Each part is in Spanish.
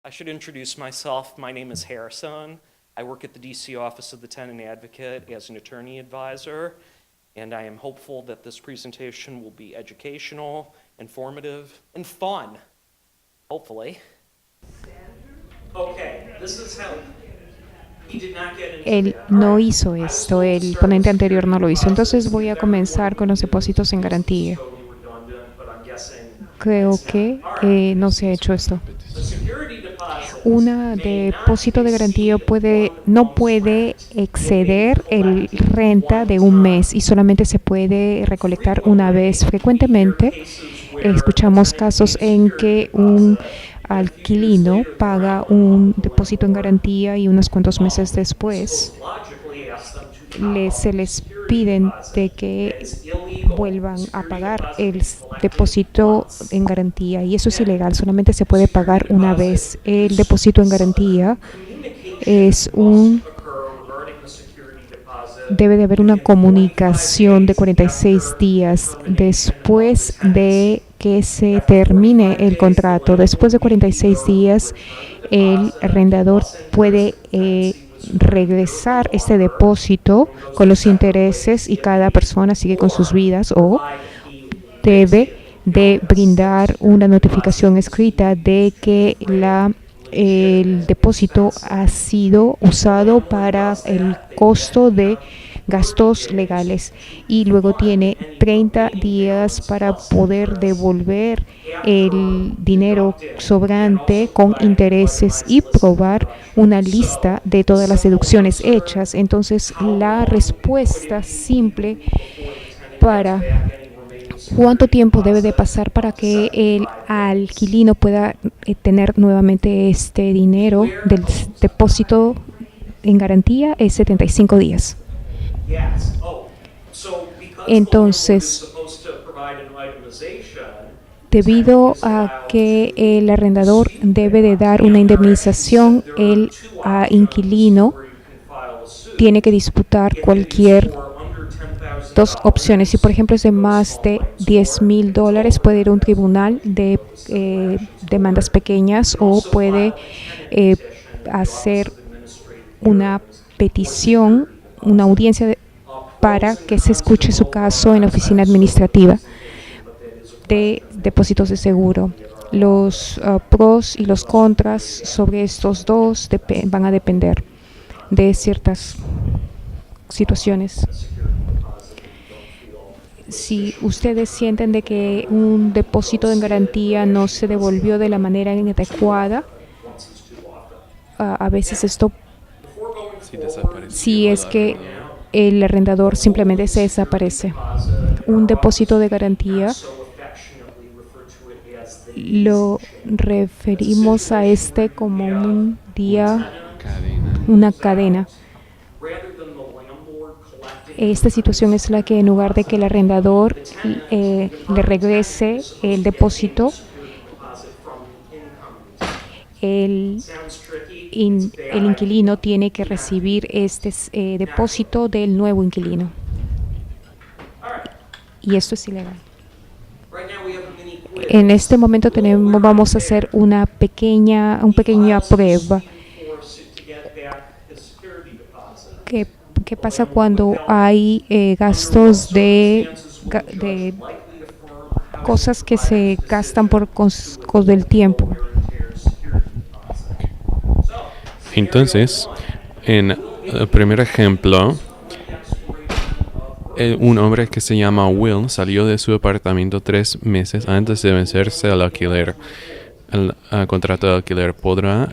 I should introduce myself. My name is Harrison. I work at the DC Office of the Tenant Advocate as an attorney advisor, and I am hopeful that this presentation will be educational, informative, and fun, hopefully. Okay, this is how he did not get into Él that. no hizo esto, el ponente anterior no lo hizo. Entonces voy a comenzar con los depósitos en garantía. Totally redundant, but I'm guessing Creo it's not. que All right. no se ha hecho esto. The security deposit Un may depósito de not garantía exceed no one puede month's exceder rent. You'll el be collecting renta de un mes y solamente se puede recolectar una vez. Frecuentemente escuchamos casos en que un alquilino paga un depósito en garantía y unos cuantos meses después se les piden de que vuelvan a pagar el depósito en garantía, y eso es ilegal. Solamente se puede pagar una vez. El depósito en garantía debe de haber una comunicación de 46 días después de que se termine el contrato. Después de 46 días, el arrendador puede regresar este depósito con los intereses, y cada persona sigue con sus vidas, o debe de brindar una notificación escrita de que el depósito ha sido usado para el costo de gastos legales, y luego tiene 30 días para poder devolver el dinero sobrante con intereses y probar una lista de todas las deducciones hechas. Entonces, la respuesta simple para ¿cuánto tiempo debe de pasar para que el alquilino pueda tener nuevamente este dinero del depósito en garantía? Es 75 días. Entonces, debido a que el arrendador debe de dar una indemnización, el inquilino tiene que disputar cualquier dos opciones. Si, por ejemplo, es de más de $10,000, puede ir a un tribunal de demandas pequeñas, o puede hacer una petición, una audiencia para que se escuche su caso en la oficina administrativa de depósitos de seguro. Los pros y los contras sobre estos dos van a depender de ciertas situaciones. Si ustedes sienten de que un depósito de garantía no se devolvió de la manera inadecuada, a veces esto, si es que el arrendador simplemente se desaparece. Un depósito de garantía lo referimos a este como un día, una cadena. Esta situación es la que, en lugar de que el arrendador le regrese el depósito, el inquilino tiene que recibir este depósito del nuevo inquilino. Y esto es ilegal. En este momento vamos a hacer una pequeña prueba. ¿Qué pasa cuando hay gastos de cosas que se gastan por costos del tiempo? Entonces, en el primer ejemplo, un hombre que se llama Will salió de su apartamento 3 meses antes de vencerse el alquiler. El contrato de alquiler. ¿Podrá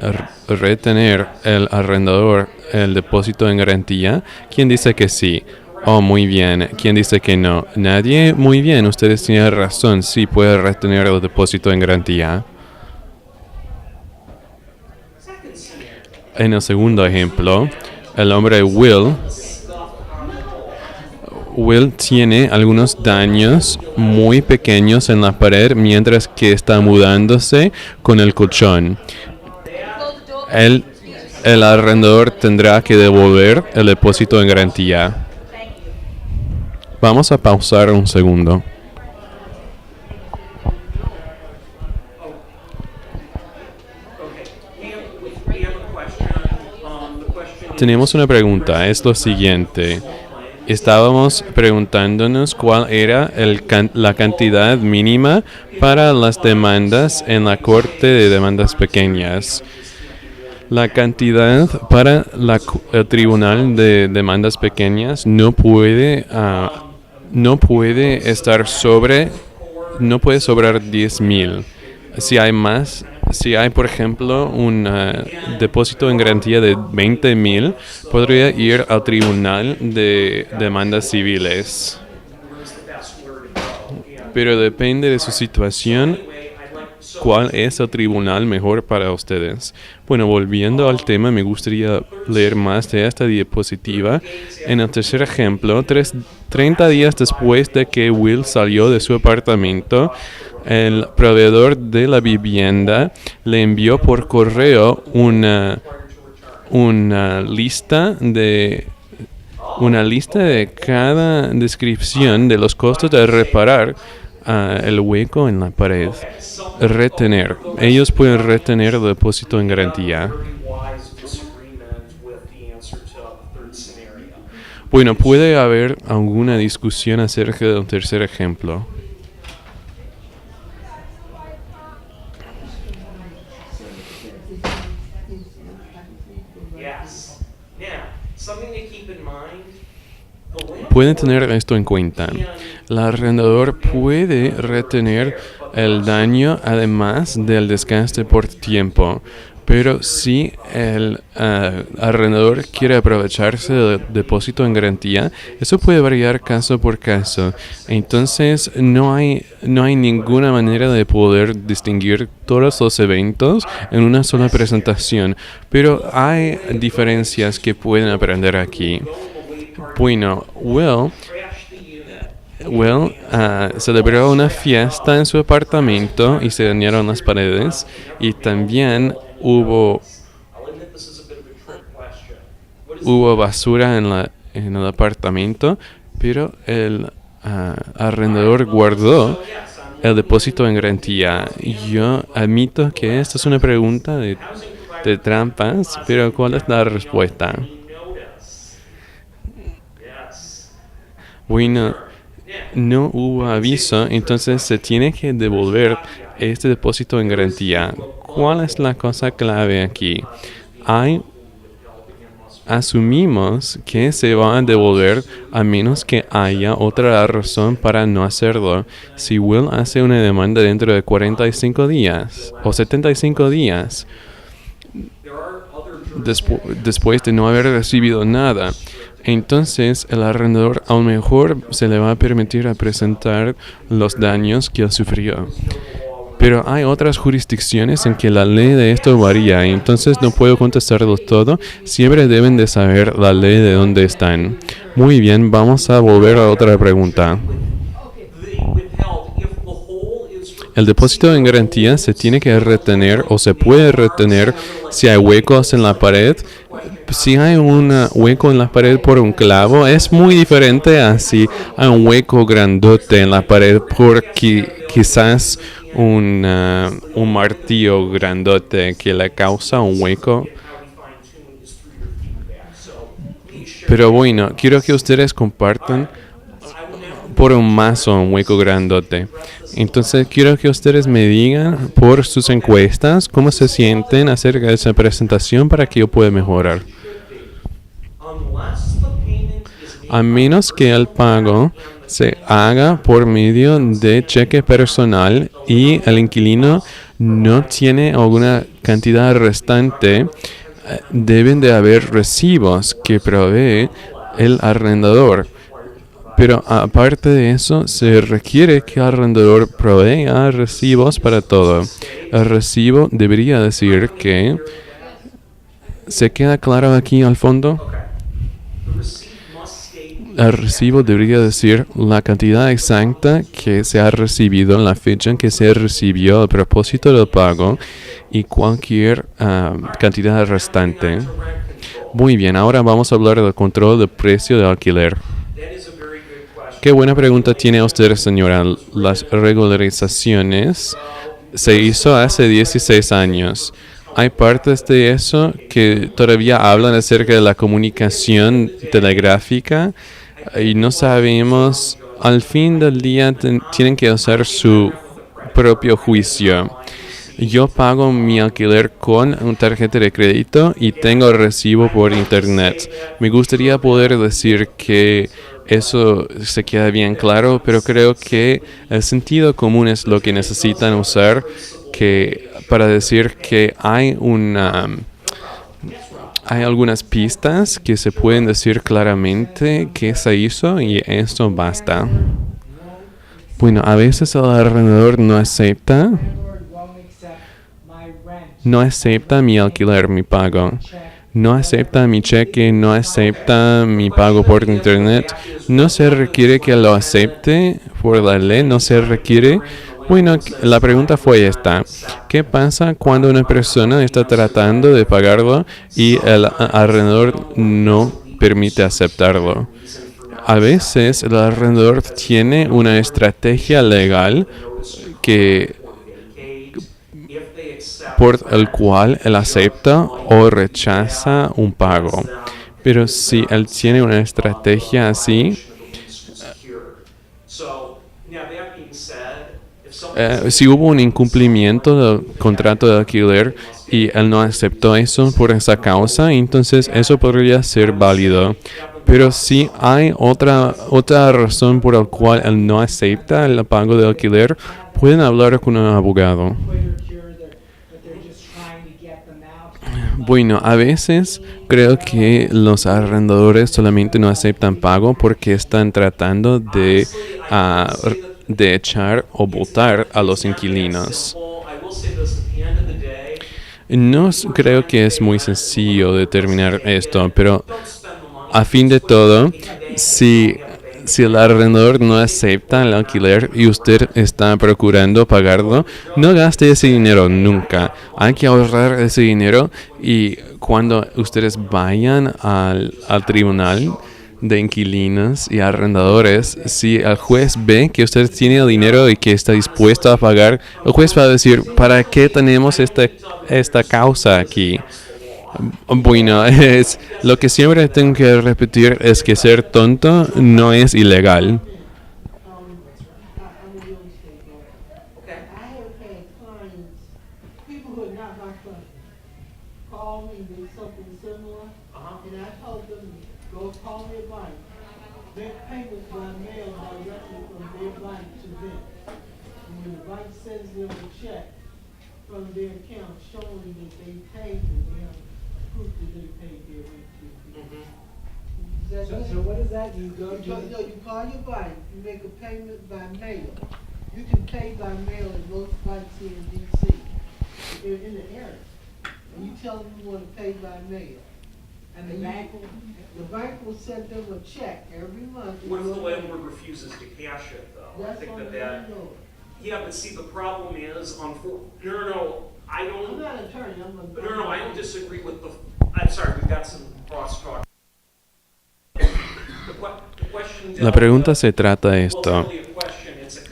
retener el arrendador el depósito en garantía? ¿Quién dice que sí? Oh, muy bien. ¿Quién dice que no? Nadie. Muy bien, ustedes tienen razón. Sí, puede retener el depósito en garantía. En el segundo ejemplo, el hombre Will tiene algunos daños muy pequeños en la pared mientras que está mudándose con el colchón. El arrendador tendrá que devolver el depósito en garantía. Vamos a pausar un segundo. tenemos una pregunta, es lo siguiente. Estábamos preguntándonos cuál era la cantidad mínima para las demandas en la Corte de Demandas Pequeñas. La cantidad para el Tribunal de Demandas Pequeñas no puede sobrar 10,000. Si hay, por ejemplo, un depósito en garantía de 20,000, podría ir al Tribunal de Demandas Civiles. Pero depende de su situación, cuál es el tribunal mejor para ustedes. Bueno, volviendo al tema, me gustaría leer más de esta diapositiva. En el tercer ejemplo, 30 días después de que Will salió de su apartamento, el proveedor de la vivienda le envió por correo una lista de cada descripción de los costos de reparar el hueco en la pared. Retener. Ellos pueden retener el depósito en garantía. Bueno, puede haber alguna discusión acerca del tercer ejemplo. Pueden tener esto en cuenta. El arrendador puede retener el daño además del desgaste por tiempo, pero si el arrendador quiere aprovecharse del depósito en garantía, eso puede variar caso por caso. Entonces no hay ninguna manera de poder distinguir todos los eventos en una sola presentación, pero hay diferencias que pueden aprender aquí. Bueno, Will celebró una fiesta en su apartamento y se dañaron las paredes, y también hubo basura en el apartamento, pero el arrendador guardó el depósito en garantía. Yo admito que esta es una pregunta de trampas, pero ¿cuál es la respuesta? Bueno, no hubo aviso, entonces se tiene que devolver este depósito en garantía. ¿Cuál es la cosa clave aquí? Asumimos que se va a devolver a menos que haya otra razón para no hacerlo. Si Will hace una demanda dentro de 45 días o 75 días, después de no haber recibido nada, entonces el arrendador a lo mejor se le va a permitir presentar los daños que él sufrió. Pero hay otras jurisdicciones en que la ley de esto varía, entonces no puedo contestarlo todo. Siempre deben de saber la ley de dónde están. Muy bien, vamos a volver a otra pregunta. El depósito en garantía se tiene que retener o se puede retener si hay huecos en la pared. Si hay un hueco en la pared por un clavo, es muy diferente a si hay un hueco grandote en la pared porque quizás un martillo grandote que le causa un hueco. Pero bueno, quiero que ustedes compartan por un mazo un hueco grandote. Entonces quiero que ustedes me digan por sus encuestas cómo se sienten acerca de esa presentación para que yo pueda mejorar. A menos que el pago se haga por medio de cheque personal y el inquilino no tiene alguna cantidad restante, deben de haber recibos que provee el arrendador. Pero aparte de eso, se requiere que el arrendador provea recibos para todo. El recibo debería decir que... ¿Se queda claro aquí al fondo? El recibo debería decir la cantidad exacta que se ha recibido, la fecha en que se recibió el propósito del pago y cualquier cantidad restante. Muy bien, ahora vamos a hablar del control del precio de alquiler. Qué buena pregunta tiene usted, señora. Las regularizaciones se hizo hace 16 años. hay partes de eso que todavía hablan acerca de la comunicación telegráfica y no sabemos, al fin del día tienen que hacer su propio juicio. Yo pago mi alquiler con una tarjeta de crédito y tengo recibo por internet. Me gustaría poder decir que eso se queda bien claro, pero creo que el sentido común es lo que necesitan usar para decir que hay algunas pistas que se pueden decir claramente qué se hizo y eso basta. Bueno, a veces el arrendador no acepta mi alquiler, mi pago. No acepta mi cheque, no acepta mi pago por internet. No se requiere que lo acepte por la ley, no se requiere. Bueno, la pregunta fue esta. ¿Qué pasa cuando una persona está tratando de pagarlo y el arrendador no permite aceptarlo? A veces el arrendador tiene una estrategia legal por el cual él acepta o rechaza un pago. Pero si él tiene una estrategia así, si hubo un incumplimiento del contrato de alquiler y él no aceptó eso por esa causa, entonces eso podría ser válido. Pero si hay otra razón por la cual él no acepta el pago de alquiler, pueden hablar con un abogado. Bueno, a veces creo que los arrendadores solamente no aceptan pago porque están tratando de echar o botar a los inquilinos. No creo que es muy sencillo determinar esto, pero a fin de todo, si el arrendador no acepta el alquiler y usted está procurando pagarlo, no gaste ese dinero nunca. Hay que ahorrar ese dinero y cuando ustedes vayan al tribunal de inquilinos y arrendadores, si el juez ve que usted tiene el dinero y que está dispuesto a pagar, el juez va a decir, ¿para qué tenemos esta causa aquí? Bueno, lo que siempre tengo que repetir es que ser tonto no es ilegal. So what is that? You call your bank, you make a payment by mail. You can pay by mail at most banks here in DC, in the area. And you tell them you want to pay by mail. And the bank will send them a check every month. What if the landlord refuses to cash it, though? I think that. Yeah, but see, the problem is, I don't. I'm not an attorney, I don't disagree with I'm sorry, we've got some crosstalk. La pregunta se trata de esto.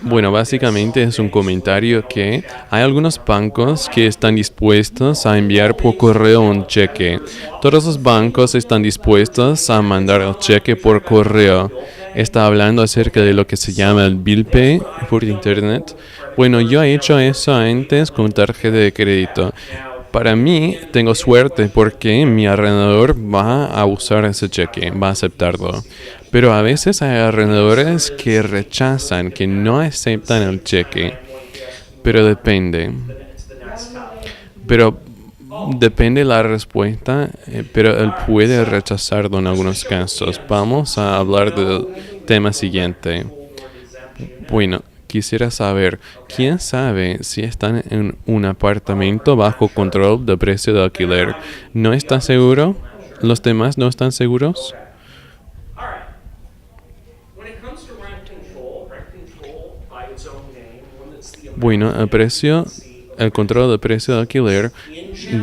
Bueno, básicamente es un comentario que hay algunos bancos que están dispuestos a enviar por correo un cheque. Todos los bancos están dispuestos a mandar el cheque por correo. Está hablando acerca de lo que se llama el bill pay por internet. Bueno, yo he hecho eso antes con tarjeta de crédito. Para mí, tengo suerte porque mi arrendador va a usar ese cheque, va a aceptarlo. Pero a veces hay arrendadores que rechazan, que no aceptan el cheque. Pero depende la respuesta, pero él puede rechazarlo en algunos casos. Vamos a hablar del tema siguiente. Bueno, quisiera saber, ¿quién sabe si están en un apartamento bajo control de precio de alquiler? ¿No está seguro? ¿Los demás no están seguros? Bueno, el control de precio de alquiler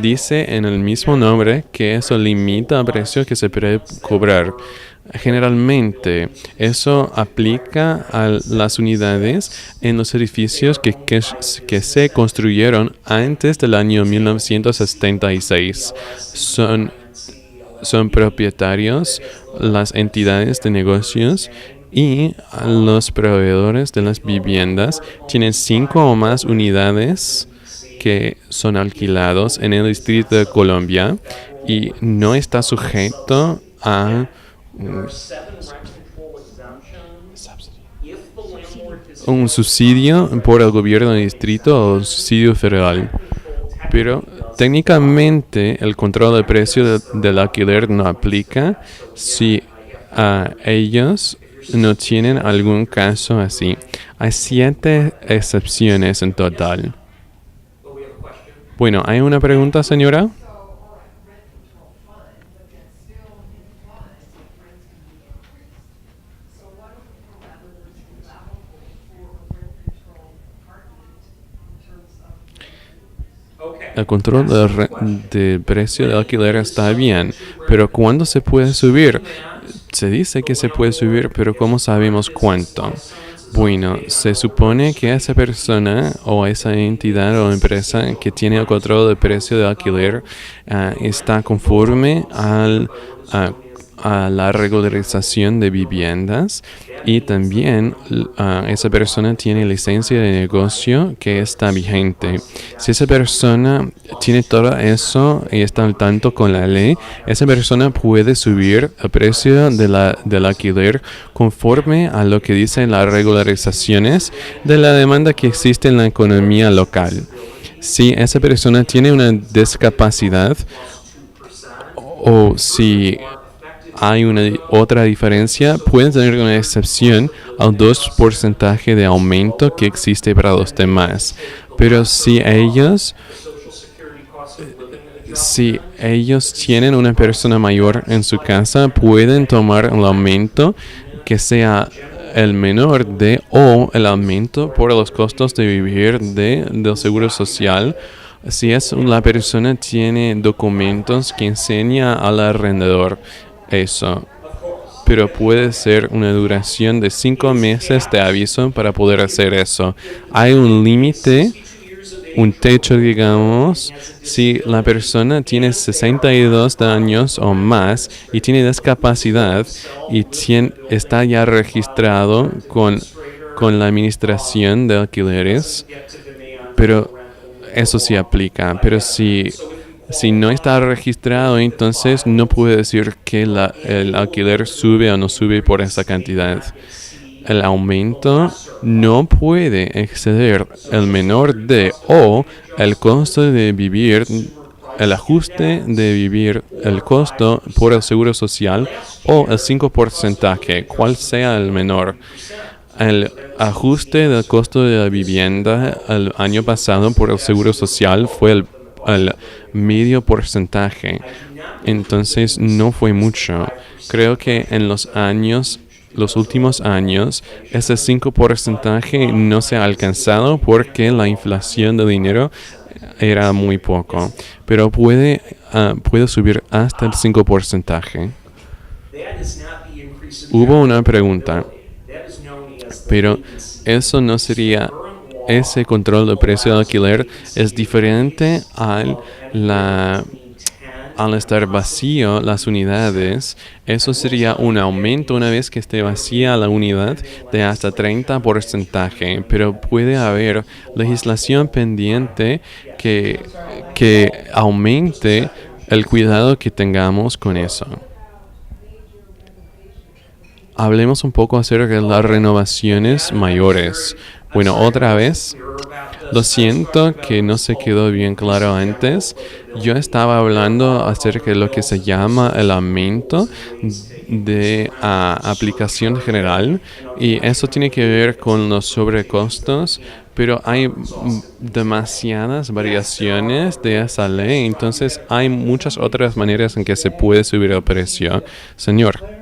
dice en el mismo nombre que eso limita el precio que se puede cobrar. Generalmente, eso aplica a las unidades en los edificios que se construyeron antes del año 1976. Son propietarios las entidades de negocios y los proveedores de las viviendas tienen 5 o más unidades que son alquilados en el Distrito de Colombia y no está sujeto a un subsidio por el gobierno del distrito o un subsidio federal. Pero técnicamente el control de precio del alquiler no aplica si ellos no tienen algún caso así. Hay 7 excepciones en total. Bueno, ¿hay una pregunta, señora? El control de precio de alquiler está bien, pero ¿cuándo se puede subir? Se dice que se puede subir, pero ¿cómo sabemos cuánto? Bueno, se supone que esa persona o esa entidad o empresa que tiene el control de precio de alquiler está conforme a la regularización de viviendas y también esa persona tiene licencia de negocio que está vigente. Si esa persona tiene todo eso y está al tanto con la ley, esa persona puede subir el precio del alquiler conforme a lo que dicen las regularizaciones de la demanda que existe en la economía local. Si esa persona tiene una discapacidad o si hay una otra diferencia, pueden tener una excepción al 2% de aumento que existe para los demás. Pero si ellos tienen una persona mayor en su casa, pueden tomar el aumento que sea el menor de o el aumento por los costos de vivir del seguro social. Si la persona tiene documentos que enseña al arrendador eso, pero puede ser una duración de 5 meses de aviso para poder hacer eso. Hay un límite, un techo, digamos, si la persona tiene 62 años o más y tiene discapacidad y está ya registrado con la administración de alquileres, pero eso sí aplica. Pero si no está registrado, entonces no puede decir que el alquiler sube o no sube por esa cantidad. El aumento no puede exceder el menor de o el costo de vivir, el ajuste de vivir, el costo por el seguro social o el 5%, cual sea el menor. El ajuste del costo de la vivienda el año pasado por el seguro social fue el medio porcentaje. Entonces no fue mucho. Creo que en los últimos años, ese 5% no se ha alcanzado porque la inflación de dinero era muy poco. Pero puede subir hasta el 5%. Hubo una pregunta, pero eso no sería. Ese control de precio de alquiler es diferente al estar vacío las unidades. Eso sería un aumento una vez que esté vacía la unidad de hasta 30%, pero puede haber legislación pendiente que aumente el cuidado que tengamos con eso. Hablemos un poco acerca de las renovaciones mayores. Bueno, otra vez, lo siento que no se quedó bien claro antes. Yo estaba hablando acerca de lo que se llama el aumento de aplicación general y eso tiene que ver con los sobrecostos, pero hay demasiadas variaciones de esa ley, entonces hay muchas otras maneras en que se puede subir el precio. Señor.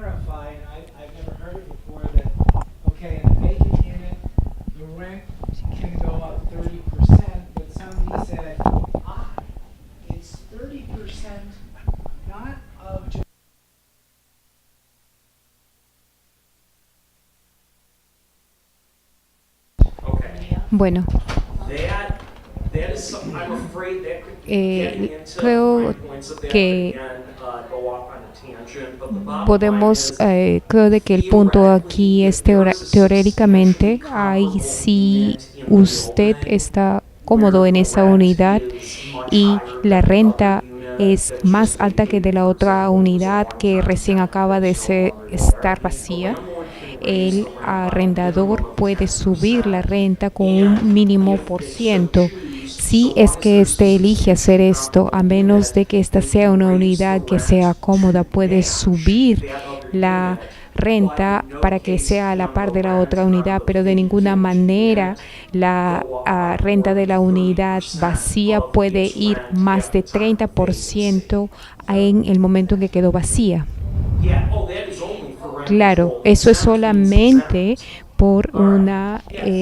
Bueno, That is something I'm afraid that could Eh, getting into creo my points of that que could again go off on a tangent, but the bottom podemos, line is creo de que el punto aquí es teóricamente, ahí si usted está cómodo en esa unidad y la renta es más alta que de la otra unidad que recién acaba de estar vacía, el arrendador puede subir la renta con un mínimo por ciento. Si es que éste elige hacer esto, a menos de que esta sea una unidad que sea cómoda, puede subir la renta para que sea a la par de la otra unidad, pero de ninguna manera la renta de la unidad vacía puede ir más de 30% en el momento en que quedó vacía. yeah, oh, that is only for rent Claro, control. eso es Not the solamente por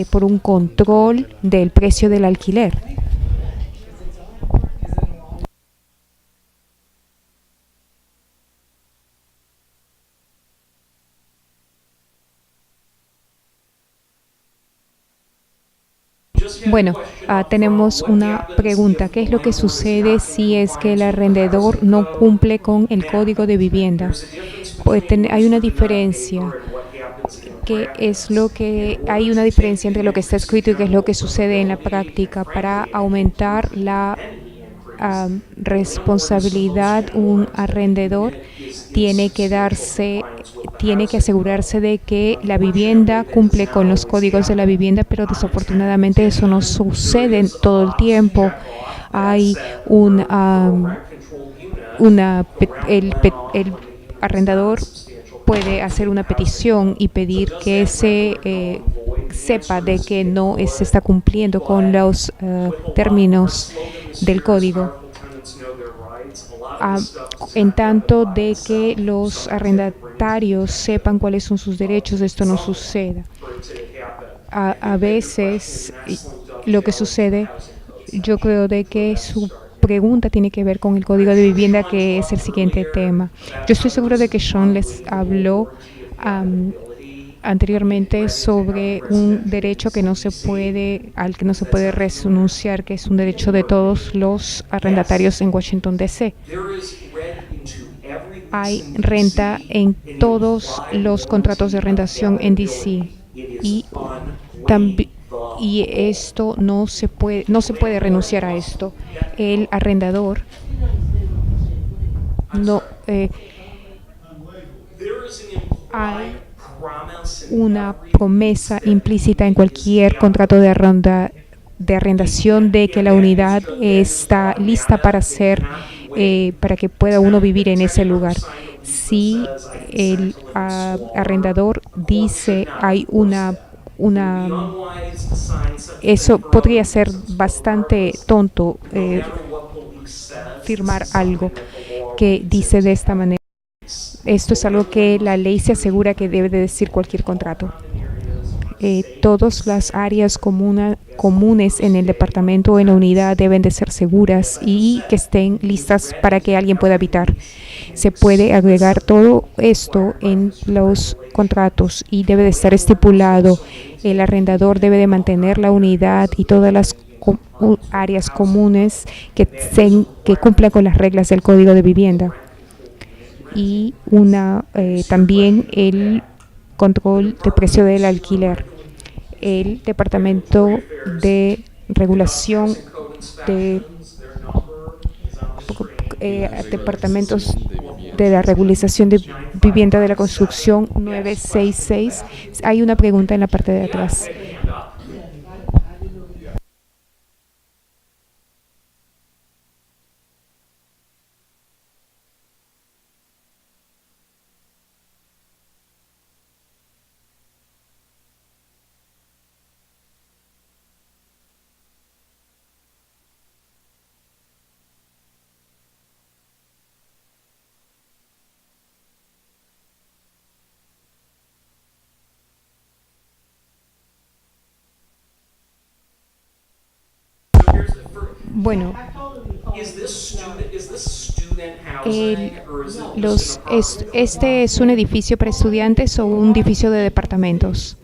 por un control del precio del alquiler. Bueno, tenemos una pregunta. ¿Qué es lo que sucede si es que el arrendador no cumple con el código de vivienda? Pues hay una diferencia. ¿Qué es lo que hay una diferencia entre lo que está escrito y qué es lo que sucede en la práctica? Para aumentar la responsabilidad, un arrendador tiene que asegurarse de que la vivienda cumple con los códigos de la vivienda, pero desafortunadamente eso no sucede todo el tiempo. Hay el arrendador puede hacer una petición y pedir que se sepa de que no se está cumpliendo con los términos del código. En tanto de que los arrendatarios sepan cuáles son sus derechos, esto no sucede. A veces lo que sucede, yo creo de que su pregunta tiene que ver con el código de vivienda, que es el siguiente tema. Yo estoy seguro de que Sean les habló anteriormente sobre un derecho que no se puede, al que no se puede renunciar, que es un derecho de todos los arrendatarios en Washington D.C. Hay renta en todos los contratos de arrendación en D.C. y esto no se puede renunciar a esto. El arrendador no hay una promesa implícita en cualquier contrato de arrendación de que la unidad está lista para para que pueda uno vivir en ese lugar. Si el arrendador dice hay eso podría ser bastante tonto, firmar algo que dice de esta manera. Esto es algo que la ley se asegura que debe de decir cualquier contrato. Todas las áreas comunes en el departamento o en la unidad deben de ser seguras y que estén listas para que alguien pueda habitar. Se puede agregar todo esto en los contratos y debe de estar estipulado. El arrendador debe de mantener la unidad y todas las áreas comunes que cumplan con las reglas del Código de Vivienda. Y también el control de precio del alquiler. El Departamento de Regulación de Departamentos de la Regularización de Vivienda de la Construcción 966. Hay una pregunta en la parte de atrás. Bueno, ¿este es un edificio para estudiantes o un edificio de departamentos?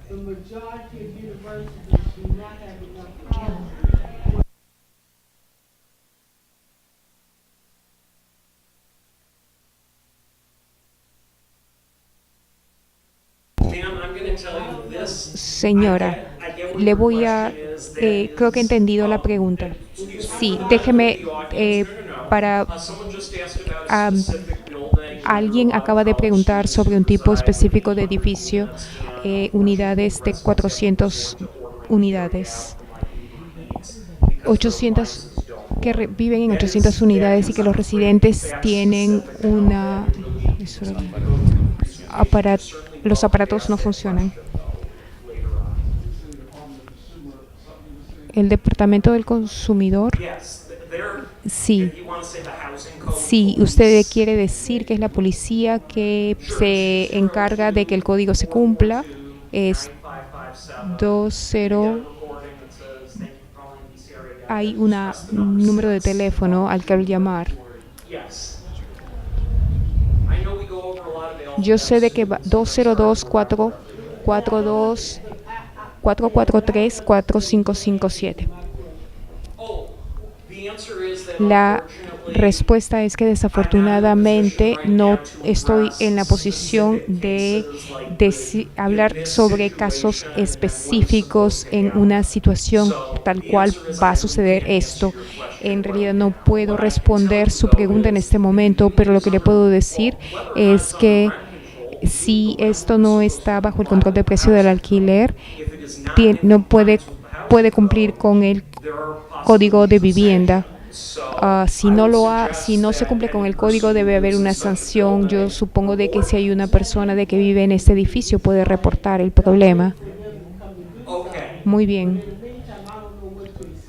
The majority of universities do Señora, le voy a... creo que he entendido la pregunta. Sí, déjeme para... alguien acaba de preguntar sobre un tipo específico de edificio, unidades de 400 unidades. 800 viven en 800 unidades y que los residentes tienen una... los aparatos no funcionan. El Departamento del Consumidor. Sí. Sí, usted quiere decir que es la policía que se encarga de que el código se cumpla. Es 20. Hay un número de teléfono al que llamar. Yo sé de que 202-443-4557. La respuesta es que desafortunadamente no estoy en la posición de hablar sobre casos específicos en una situación tal cual va a suceder esto. En realidad no puedo responder su pregunta en este momento, pero lo que le puedo decir es que si esto no está bajo el control de precio del alquiler, no puede cumplir con el código de vivienda. Si no se cumple con el código, debe haber una sanción. Yo supongo de que si hay una persona de que vive en este edificio, puede reportar el problema. Muy bien.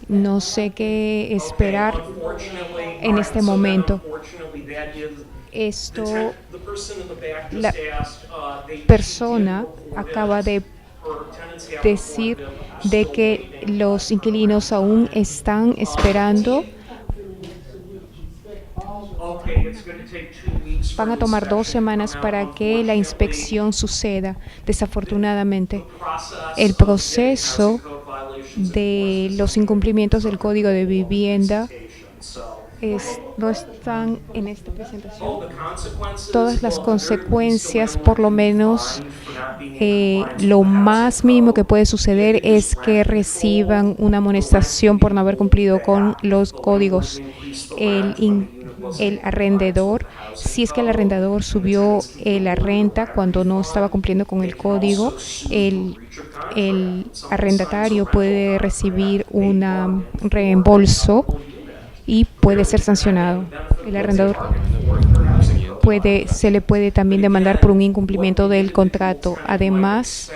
No sé qué esperar en este momento. La persona acaba de decir de que los inquilinos aún están esperando. Van a tomar 2 semanas para que la inspección suceda. Desafortunadamente, el proceso de los incumplimientos del Código de Vivienda no están en esta presentación. Todas las consecuencias, por lo menos, lo más mínimo que puede suceder es que reciban una amonestación por no haber cumplido con los códigos. El arrendador, si es que el arrendador subió la renta cuando no estaba cumpliendo con el código, el arrendatario puede recibir un reembolso y puede ser sancionado. El arrendador se le puede también demandar por un incumplimiento del contrato. Además,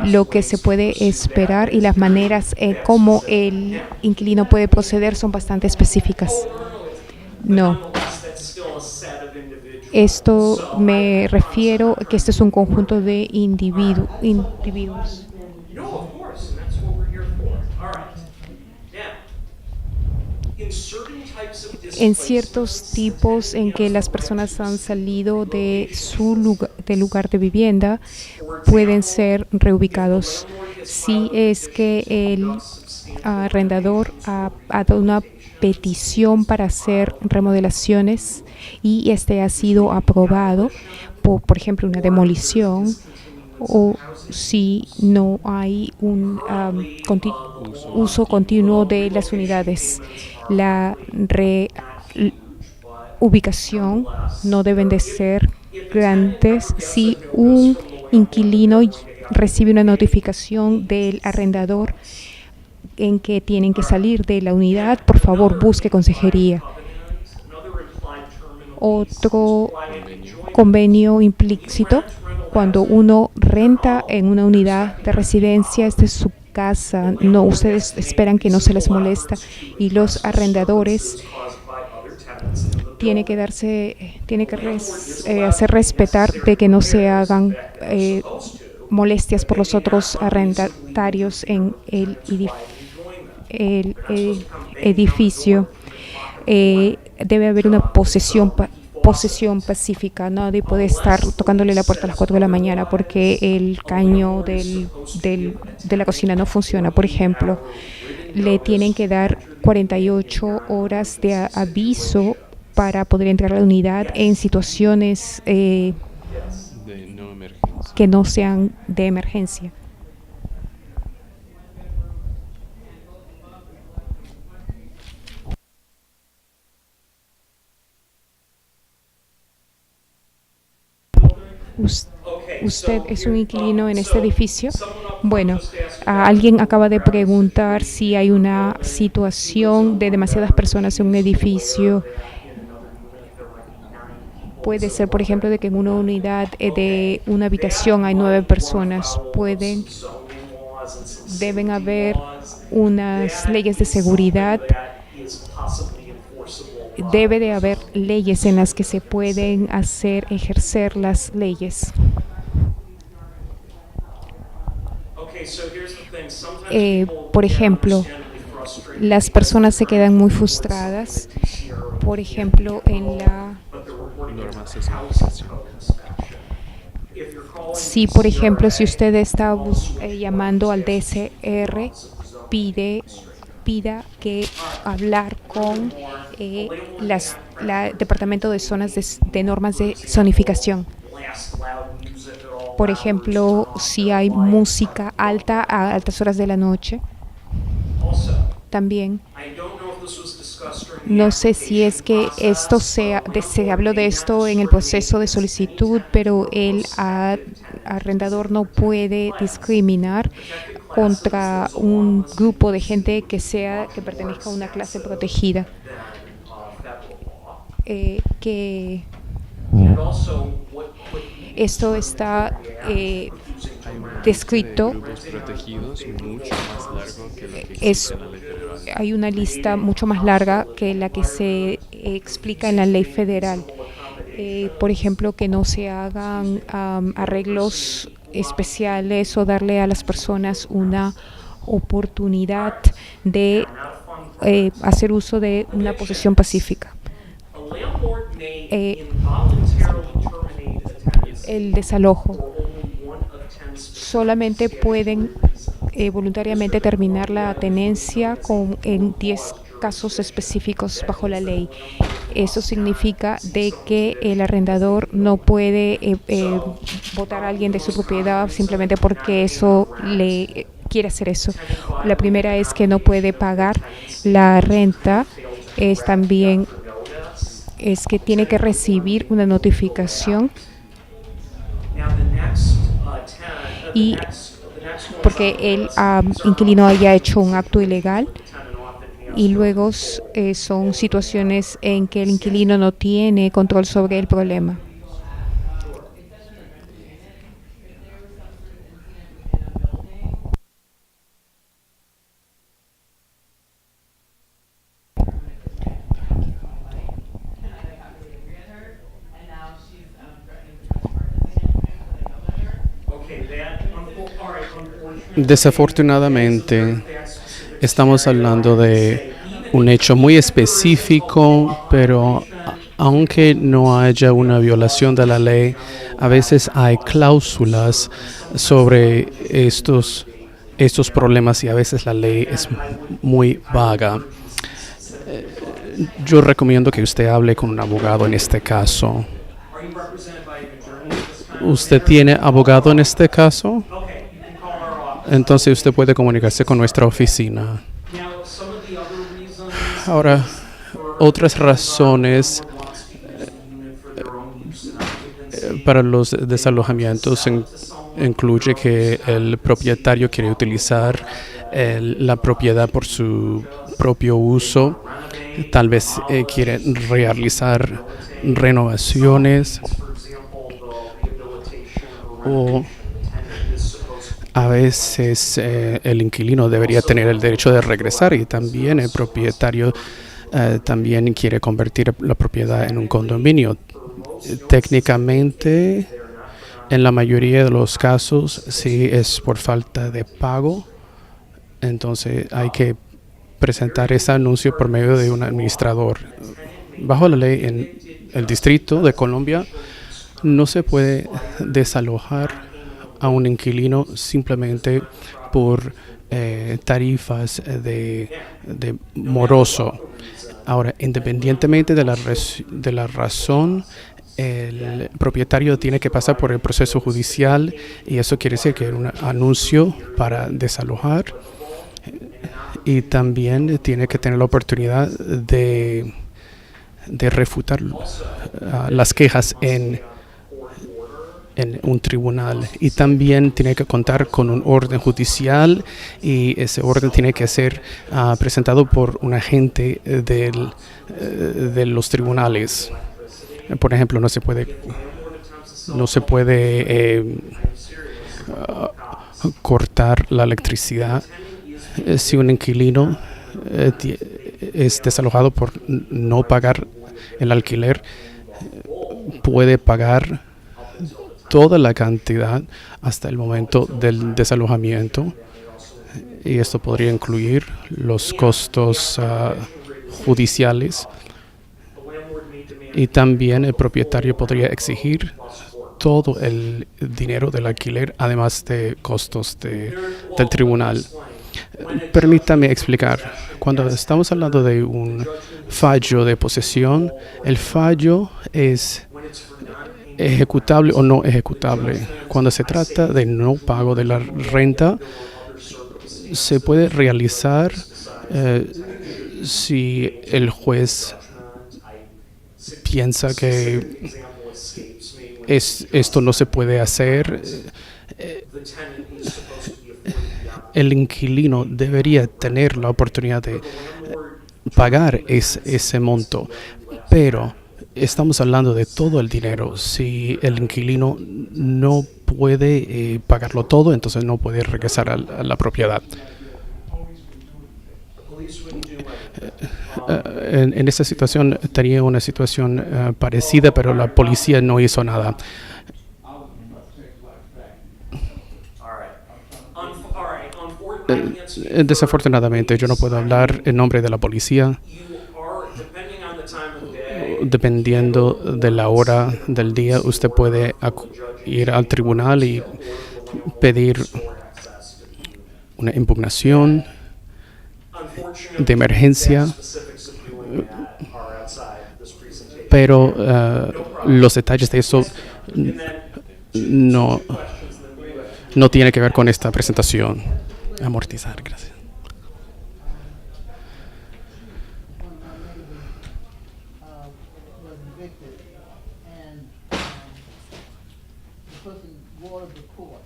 lo que se puede esperar y las maneras como el inquilino puede proceder son bastante específicas. No. Esto me refiero que este es un conjunto de individuos. En ciertos tipos en que las personas han salido de su lugar de vivienda, pueden ser reubicados. Si es que el arrendador ha dado una petición para hacer remodelaciones y este ha sido aprobado, por ejemplo, una demolición, o si no hay un uso continuo de las unidades. La reubicación no deben de ser grandes. Si un inquilino recibe una notificación del arrendador en que tienen que salir de la unidad, por favor busque consejería. Otro convenio implícito: cuando uno renta en una unidad de residencia, esta es su casa, no, ustedes esperan que no se les molesta, y los arrendadores tienen que hacer respetar de que no se hagan molestias por los otros arrendatarios en el edificio. Debe haber una posesión pacífica. Nadie puede estar tocándole la puerta a las 4 de la mañana porque el caño de la cocina no funciona. Por ejemplo, le tienen que dar 48 horas de aviso para poder entrar a la unidad en situaciones que no sean de emergencia. ¿Usted es un inquilino en este edificio? Bueno, alguien acaba de preguntar si hay una situación de demasiadas personas en un edificio. Puede ser, por ejemplo, de que en una unidad de una habitación hay 9 personas. Deben haber unas leyes de seguridad. Debe de haber leyes en las que se pueden ejercer las leyes. Por ejemplo, las personas se quedan muy frustradas. Por ejemplo, si por ejemplo, si usted está llamando al DSR, pida que hablar con Departamento de Zonas de Normas de Zonificación. Por ejemplo, si hay música alta a altas horas de la noche. También, no sé si es que se habló de esto en el proceso de solicitud, pero el arrendador no puede discriminar contra un grupo de gente que pertenezca a una clase protegida. Que esto está descrito. Hay una lista mucho más larga que la que se explica en la ley federal. Por ejemplo, que no se hagan arreglos especiales o darle a las personas una oportunidad de hacer uso de una posesión pacífica. El desalojo. Solamente pueden voluntariamente terminar la tenencia en 10 casos específicos bajo la ley. Eso significa de que el arrendador no puede botar a alguien de su propiedad simplemente porque quiere hacer eso. La primera es que no puede pagar la renta. También es que tiene que recibir una notificación y porque el inquilino haya hecho un acto ilegal. Y luego son situaciones en que el inquilino no tiene control sobre el problema. Desafortunadamente, estamos hablando de un hecho muy específico, pero aunque no haya una violación de la ley, a veces hay cláusulas sobre estos problemas y a veces la ley es muy vaga. Yo recomiendo que usted hable con un abogado en este caso. ¿Usted tiene abogado en este caso? Entonces usted puede comunicarse con nuestra oficina. Ahora, otras razones para los desalojamientos incluye que el propietario quiere utilizar la propiedad por su propio uso. Tal vez quiere realizar renovaciones o a veces el inquilino debería tener el derecho de regresar y también el propietario también quiere convertir la propiedad en un condominio. Técnicamente, en la mayoría de los casos, si es por falta de pago, entonces hay que presentar ese anuncio por medio de un administrador. Bajo la ley en el Distrito de Columbia, no se puede desalojar a un inquilino simplemente por tarifas de moroso. Ahora, independientemente de la razón, el propietario tiene que pasar por el proceso judicial y eso quiere decir que un anuncio para desalojar y también tiene que tener la oportunidad de refutar las quejas en en un tribunal y también tiene que contar con un orden judicial y ese orden tiene que ser presentado por un agente de los tribunales. Por ejemplo, no se puede cortar la electricidad si un inquilino es desalojado por no pagar el alquiler. Puede pagar toda la cantidad hasta el momento del desalojamiento y esto podría incluir los costos judiciales y también el propietario podría exigir todo el dinero del alquiler además de costos del tribunal. Permítame explicar. Cuando estamos hablando de un fallo de posesión, el fallo es ejecutable o no ejecutable. Cuando se trata de no pago de la renta, se puede realizar si el juez piensa que esto no se puede hacer. El inquilino debería tener la oportunidad de pagar ese monto, pero estamos hablando de todo el dinero. Si el inquilino no puede pagarlo todo, entonces no puede regresar a la propiedad. En esta situación tenía una situación parecida, pero la policía no hizo nada. Desafortunadamente, yo no puedo hablar en nombre de la policía. Dependiendo de la hora del día, usted puede ir al tribunal y pedir una impugnación de emergencia, pero los detalles de eso no tiene que ver con esta presentación. Amortizar, gracias. Was evicted, and the person ward of the court,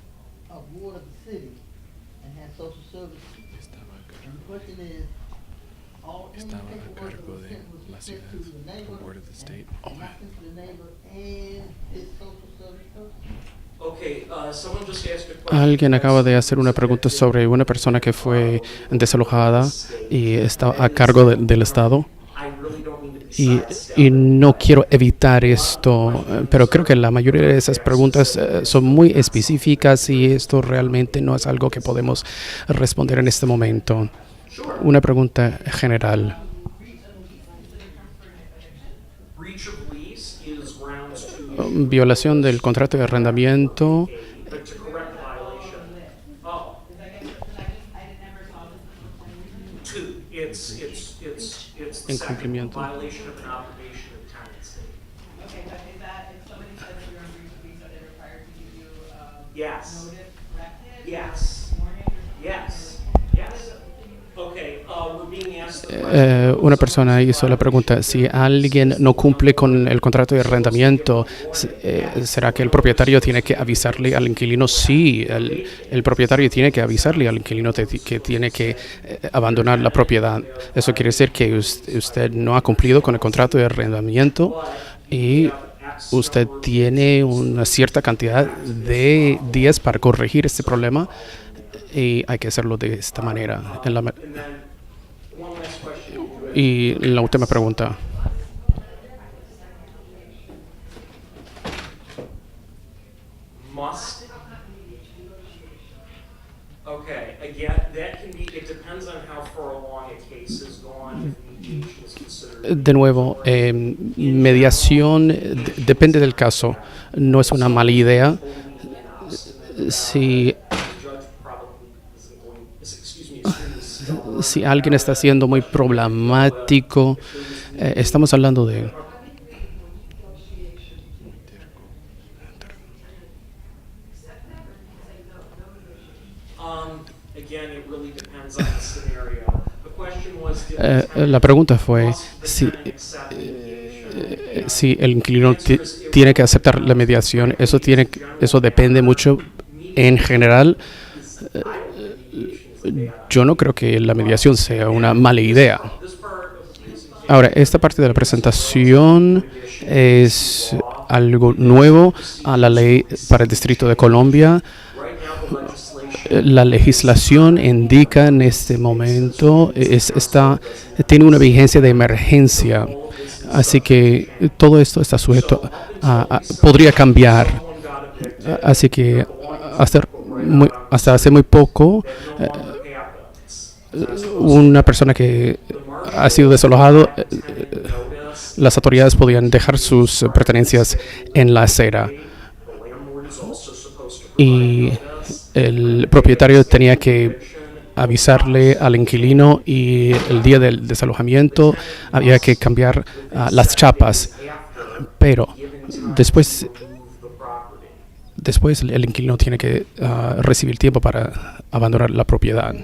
ward of the city, and had social services. And the question is, all any paperwork that was sent to the neighbor, and not sent to the neighbor and his social service person? Alguien acaba de hacer una pregunta sobre una persona que fue desalojada y está a cargo del Estado. Y no quiero evitar esto, pero creo que la mayoría de esas preguntas son muy específicas y esto realmente no es algo que podemos responder en este momento. Una pregunta general. Violación del contrato de arrendamiento. Incumplimiento. Una persona hizo la pregunta, si alguien no cumple con el contrato de arrendamiento, ¿será que el propietario tiene que avisarle al inquilino? Sí, el propietario tiene que avisarle al inquilino que tiene que abandonar la propiedad. Eso quiere decir que usted no ha cumplido con el contrato de arrendamiento y usted tiene una cierta cantidad de días para corregir este problema y hay que hacerlo de esta manera. Y la última pregunta. De nuevo, mediación depende del caso. No es una mala idea. Si alguien está siendo muy problemático, estamos hablando de la pregunta fue si si el inquilino tiene que aceptar la mediación, eso depende mucho. En general, yo no creo que la mediación sea una mala idea. Ahora, esta parte de la presentación es algo nuevo a la ley para el Distrito de Columbia. La legislación indica en este momento tiene una vigencia de emergencia, así que todo esto está sujeto podría cambiar. Así que hasta hace muy poco, una persona que ha sido desalojado, las autoridades podían dejar sus pertenencias en la acera y el propietario tenía que avisarle al inquilino, y el día del desalojamiento había que cambiar las chapas, pero después el inquilino tiene que recibir tiempo para abandonar la propiedad.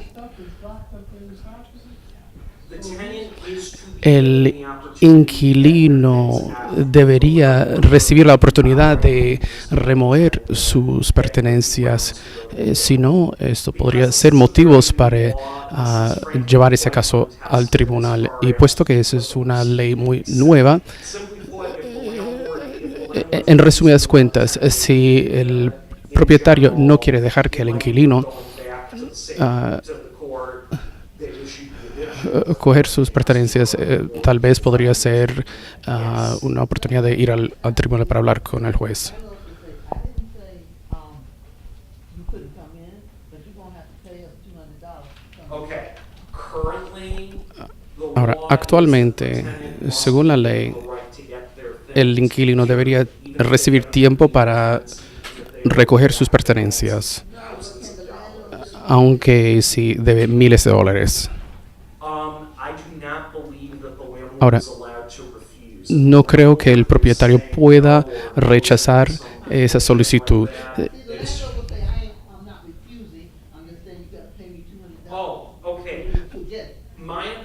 El inquilino debería recibir la oportunidad de remover sus pertenencias. Si no, esto podría ser motivos para llevar ese caso al tribunal. Y puesto que esa es una ley muy nueva, en resumidas cuentas, si el propietario no quiere dejar que el inquilino coger sus pertenencias, tal vez podría ser una oportunidad de ir al tribunal para hablar con el juez. Ahora, actualmente, según la ley, el inquilino debería recibir tiempo para recoger sus pertenencias, aunque sí debe miles de dólares. Ahora, no creo que el propietario pueda rechazar esa solicitud.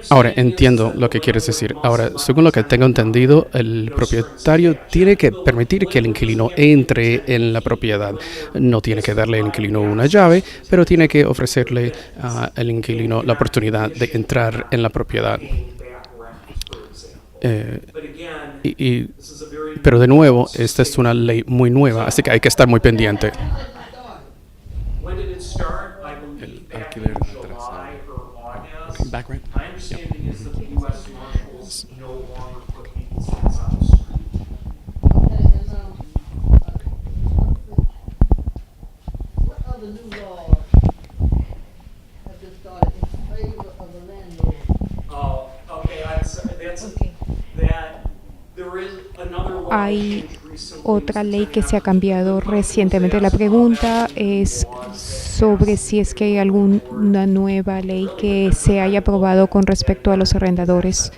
Ahora, entiendo lo que quieres decir. Ahora, según lo que tengo entendido, el propietario tiene que permitir que el inquilino entre en la propiedad. No tiene que darle al inquilino una llave, pero tiene que ofrecerle al inquilino la oportunidad de entrar en la propiedad. Pero de nuevo, esta es una ley muy nueva, así que hay que estar muy pendiente. El alquiler atrasado. Back rent? Hay otra ley que se ha cambiado recientemente. La pregunta es sobre si es que hay alguna nueva ley que se haya aprobado con respecto a los arrendadores.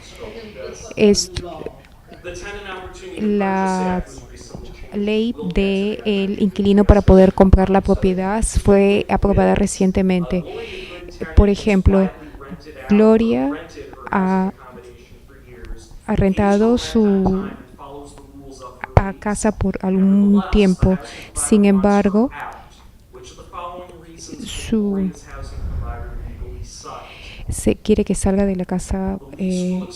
La ley del inquilino para poder comprar la propiedad fue aprobada recientemente. Por ejemplo, Gloria ha rentado su casa por algún tiempo. Sin embargo, se quiere que salga de la casa. El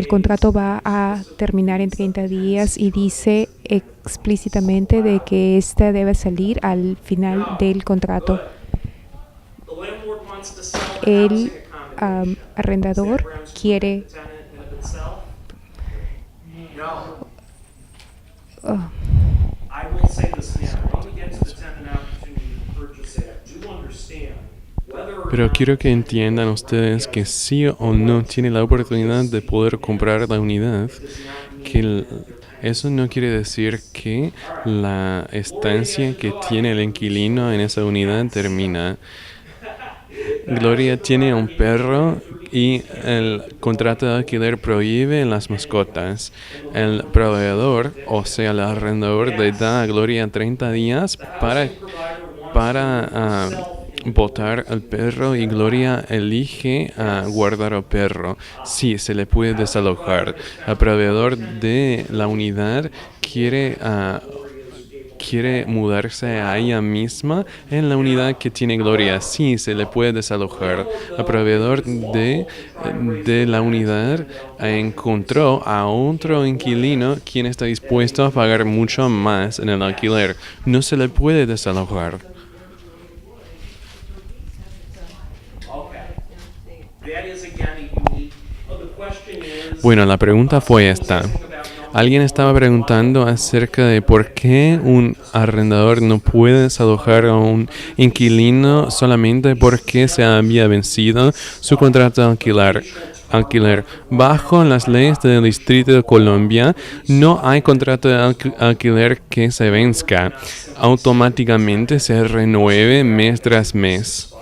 contrato va a terminar en 30 días y dice explícitamente de que esta debe salir al final del contrato. El arrendador quiere Pero quiero que entiendan ustedes que sí o no tiene la oportunidad de poder comprar la unidad, eso no quiere decir que la estancia que tiene el inquilino en esa unidad termina. Gloria tiene un perro y el contrato de alquiler prohíbe las mascotas. El proveedor, o sea, el arrendador, le da a Gloria 30 días para botar al perro y Gloria elige guardar al perro. Sí, se le puede desalojar. El proveedor de la unidad quiere mudarse a ella misma en la unidad que tiene Gloria. Sí, se le puede desalojar. El proveedor de la unidad encontró a otro inquilino quien está dispuesto a pagar mucho más en el alquiler. No se le puede desalojar. Bueno, la pregunta fue esta. Alguien estaba preguntando acerca de por qué un arrendador no puede desalojar a un inquilino solamente porque se había vencido su contrato de alquiler. Bajo las leyes del Distrito de Columbia, no hay contrato de alquiler que se venzca. Automáticamente se renueve mes tras mes.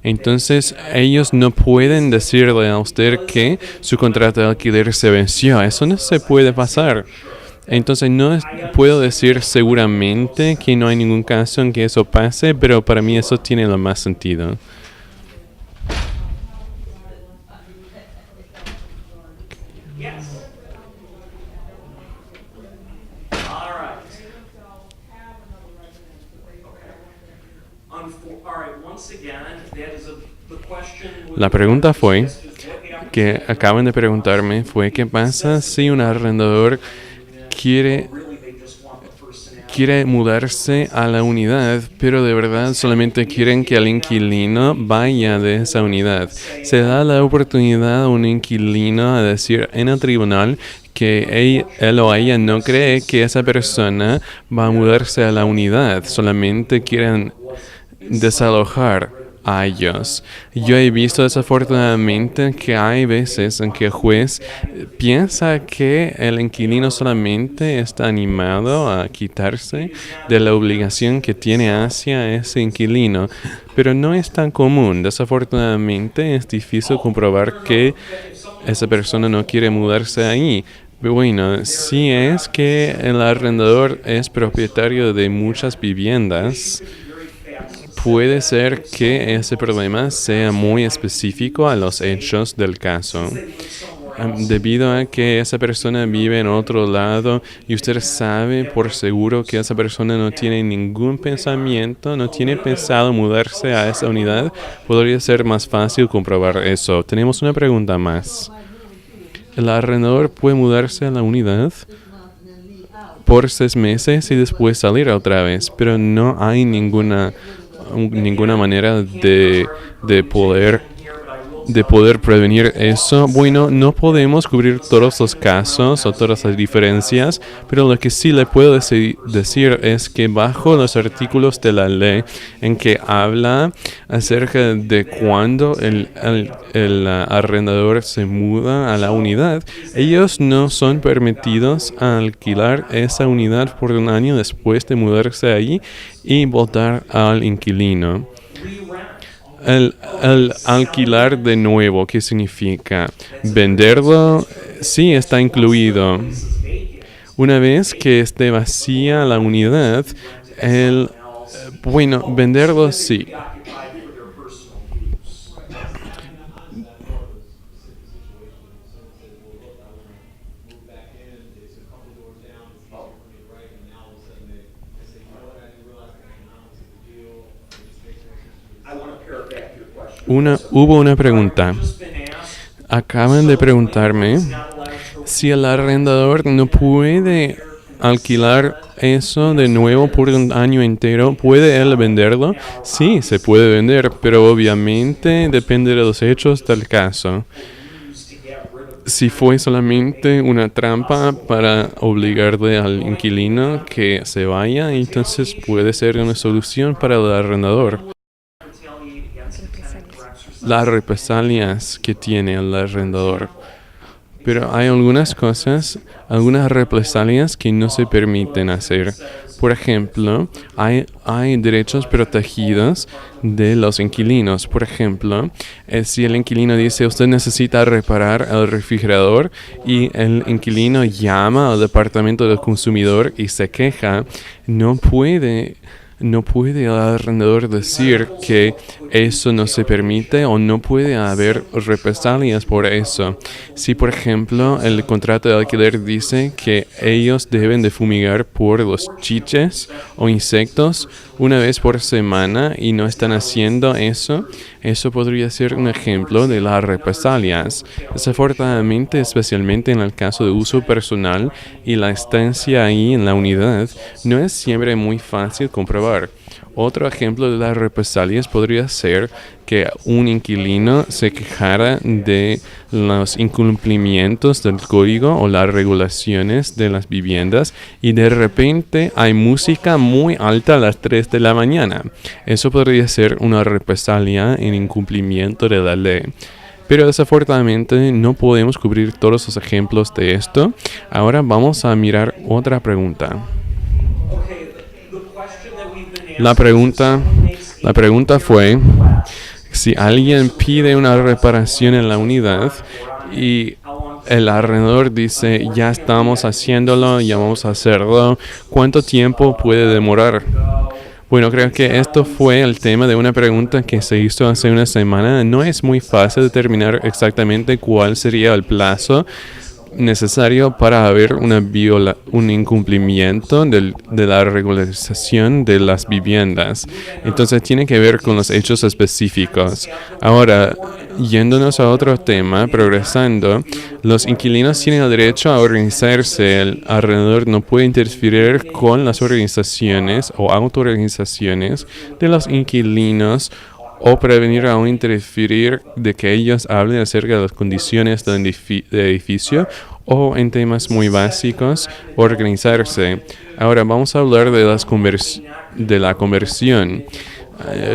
Entonces, ellos no pueden decirle a usted que su contrato de alquiler se venció. Eso no se puede pasar. Entonces, no puedo decir seguramente que no hay ningún caso en que eso pase, pero para mí eso tiene lo más sentido. La pregunta fue, que acaban de preguntarme, fue ¿qué pasa si un arrendador quiere mudarse a la unidad, pero de verdad solamente quieren que el inquilino vaya de esa unidad? Se da la oportunidad a un inquilino a decir en el tribunal que él o ella no cree que esa persona va a mudarse a la unidad, solamente quieren desalojar a ellos. Yo he visto desafortunadamente que hay veces en que el juez piensa que el inquilino solamente está animado a quitarse de la obligación que tiene hacia ese inquilino, pero no es tan común. Desafortunadamente es difícil comprobar que esa persona no quiere mudarse ahí. Bueno, si es que el arrendador es propietario de muchas viviendas, puede ser que ese problema sea muy específico a los hechos del caso. Debido a que esa persona vive en otro lado y usted sabe por seguro que esa persona no tiene ningún pensamiento, no tiene pensado mudarse a esa unidad, podría ser más fácil comprobar eso. Tenemos una pregunta más. ¿El arrendador puede mudarse a la unidad por 6 meses y después salir otra vez? Pero no hay ninguna manera de poder prevenir eso. Bueno, no podemos cubrir todos los casos o todas las diferencias, pero lo que sí le puedo decir es que bajo los artículos de la ley en que habla acerca de cuando el arrendador se muda a la unidad, ellos no son permitidos a alquilar esa unidad por 1 año después de mudarse allí y votar al inquilino. El alquilar de nuevo, ¿qué significa? Venderlo, sí está incluido. Una vez que esté vacía la unidad, venderlo sí. Hubo una pregunta. Acaban de preguntarme si el arrendador no puede alquilar eso de nuevo por 1 año entero. ¿Puede él venderlo? Sí, se puede vender, pero obviamente depende de los hechos del caso. Si fue solamente una trampa para obligarle al inquilino que se vaya, entonces puede ser una solución para el arrendador. Las represalias que tiene el arrendador. Pero hay algunas cosas, algunas represalias que no se permiten hacer. Por ejemplo, hay derechos protegidos de los inquilinos. Por ejemplo, si el inquilino dice usted necesita reparar el refrigerador y el inquilino llama al departamento del consumidor y se queja, no puede no puede el arrendador decir que eso no se permite o no puede haber represalias por eso. Si, por ejemplo, el contrato de alquiler dice que ellos deben de fumigar por los chiches o insectos una vez por semana y no están haciendo eso, eso podría ser un ejemplo de las represalias. Desafortunadamente, especialmente en el caso de uso personal y la estancia ahí en la unidad, no es siempre muy fácil comprobar. Otro ejemplo de las represalias podría ser que un inquilino se quejara de los incumplimientos del código o las regulaciones de las viviendas y de repente hay música muy alta a las 3 de la mañana. Eso podría ser una represalia en incumplimiento de la ley. Pero desafortunadamente no podemos cubrir todos los ejemplos de esto. Ahora vamos a mirar otra pregunta. La pregunta fue si alguien pide una reparación en la unidad y el arrendador dice ya estamos haciéndolo, ya vamos a hacerlo, ¿cuánto tiempo puede demorar? Bueno, creo que esto fue el tema de una pregunta que se hizo hace una semana. No es muy fácil determinar exactamente cuál sería el plazo necesario para haber un incumplimiento de la regularización de las viviendas. Entonces tiene que ver con los hechos específicos. Ahora, yéndonos a otro tema, progresando, los inquilinos tienen el derecho a organizarse. El arrendador no puede interferir con las organizaciones o autoorganizaciones de los inquilinos o prevenir o interferir de que ellos hablen acerca de las condiciones del edificio o en temas muy básicos, organizarse. Ahora vamos a hablar de la conversión.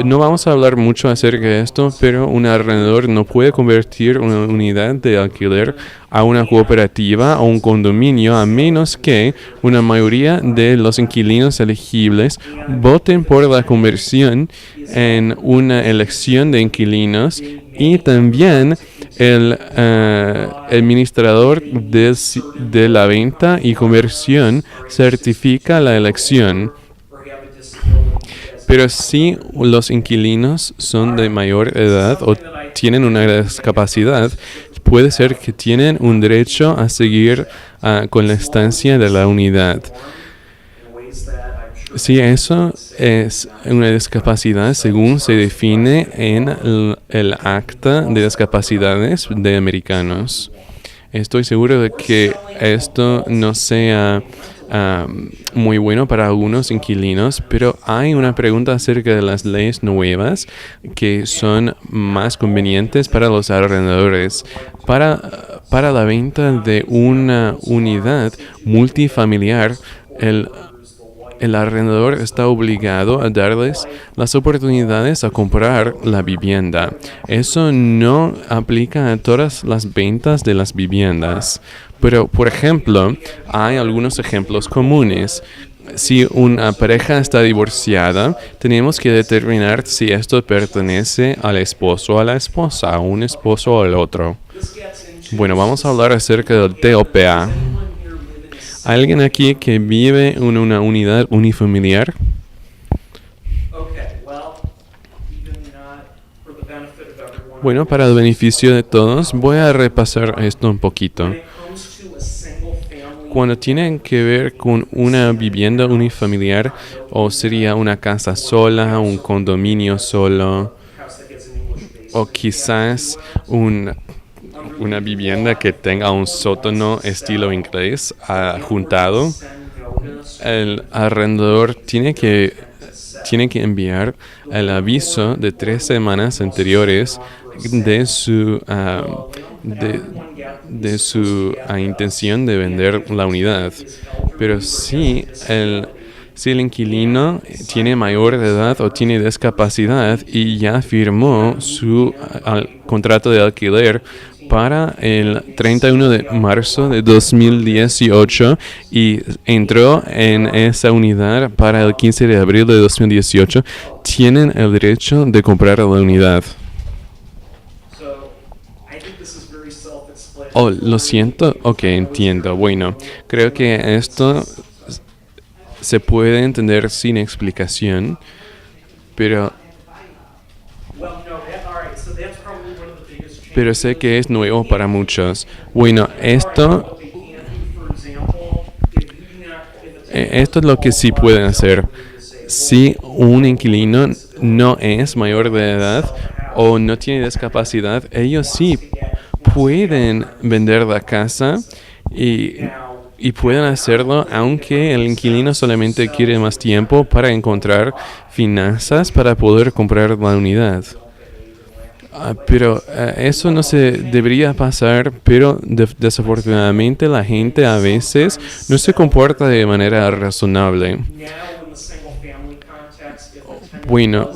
No vamos a hablar mucho acerca de esto, pero un arrendador no puede convertir una unidad de alquiler a una cooperativa o un condominio a menos que una mayoría de los inquilinos elegibles voten por la conversión en una elección de inquilinos y también el administrador de la venta y conversión certifica la elección. Pero si los inquilinos son de mayor edad o tienen una discapacidad, puede ser que tienen un derecho a seguir con la estancia de la unidad. Si eso es una discapacidad según se define en el Acta de Discapacidades de Americanos. Estoy seguro de que esto no sea muy bueno para algunos inquilinos, pero hay una pregunta acerca de las leyes nuevas que son más convenientes para los arrendadores. Para la venta de una unidad multifamiliar, el arrendador está obligado a darles las oportunidades a comprar la vivienda. Eso no aplica a todas las ventas de las viviendas. Pero, por ejemplo, hay algunos ejemplos comunes. Si una pareja está divorciada, tenemos que determinar si esto pertenece al esposo o a la esposa, a un esposo o al otro. Bueno, vamos a hablar acerca del TOPA. ¿Alguien aquí que vive en una unidad unifamiliar? Bueno, para el beneficio de todos, voy a repasar esto un poquito. Cuando tienen que ver con una vivienda unifamiliar, o sería una casa sola, un condominio solo, o quizás una vivienda que tenga un sótano estilo inglés juntado, el arrendador tiene que enviar el aviso de 3 semanas anteriores de su intención de vender la unidad. Pero si el inquilino tiene mayor edad o tiene discapacidad y ya firmó su contrato de alquiler para el 31 de marzo de 2018 y entró en esa unidad para el 15 de abril de 2018, tienen el derecho de comprar la unidad. Oh, lo siento. Ok, entiendo. Bueno, creo que esto se puede entender sin explicación, pero sé que es nuevo para muchos. Bueno, esto es lo que sí pueden hacer. Si un inquilino no es mayor de edad o no tiene discapacidad, ellos sí pueden vender la casa y pueden hacerlo aunque el inquilino solamente quiere más tiempo para encontrar finanzas para poder comprar la unidad. Pero eso no se debería pasar, pero desafortunadamente la gente a veces no se comporta de manera razonable. Bueno,